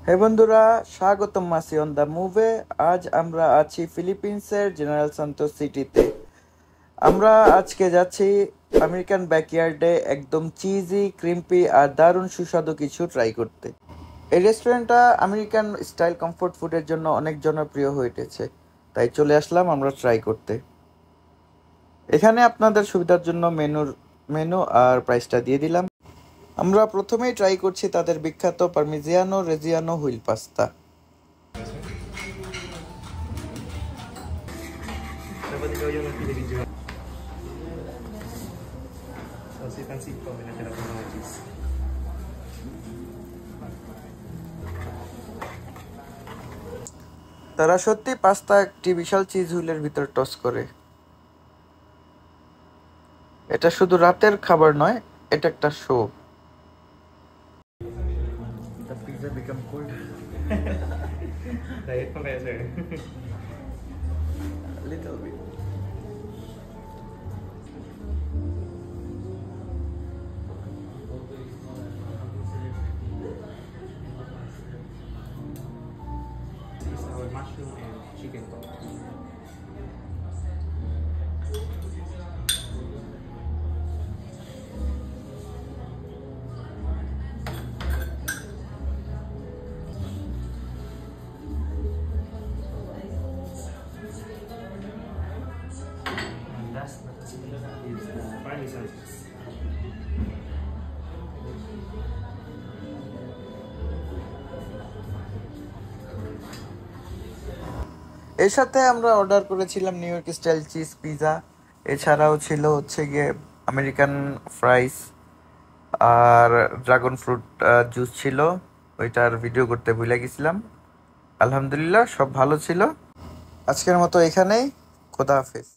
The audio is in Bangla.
হে বন্ধুরা, স্বাগতম মাসি অন দ্য মুভে। আজ আমরা আছি ফিলিপিন্সের জেনারেল সান্তোস সিটিতে। আমরা আজকে যাচ্ছি আমেরিকান ব্যাকইয়ার্ডে একদম চিজি, ক্রিম্পি আর দারুণ সুস্বাদু কিছু ট্রাই করতে। এই রেস্টুরেন্টটা আমেরিকান স্টাইল কমফোর্ট ফুডের জন্য অনেক জনপ্রিয় হয়ে উঠেছে, তাই চলে আসলাম আমরা ট্রাই করতে। এখানে আপনাদের সুবিধার জন্য মেনু আর প্রাইসটা দিয়ে দিলাম। আমরা প্রথমেই ট্রাই করছি তাদের বিখ্যাত Parmigiano Reggiano wheel pasta. Dapat ikaw yung nagpili-video. So, si Pansip ko, may natira ko mga cheese. তারা সত্যি পাস্তা একটি বিশাল চিজ হুইলের ভিতর টস করে। এটা শুধু রাতের খাবার নয়, এটা একটা show. The pizza become cold. Diet pa kaya, sir? Little bit. This is our mushroom and chicken pot. And last but not least is the parmesan cheese. এর সাথে আমরা অর্ডার করেছিলাম new York style cheese pizza. এছাড়াও ছিল গিয়ে আমেরিকান ফ্রাইস আর ড্রাগন ফ্রুট জুস ছিল। ওইটার ভিডিও করতে ভুলে গেছিলাম। আলহামদুলিল্লাহ সব ভালো ছিল। আজকের মতো এখানেই। খোদা হাফেজ।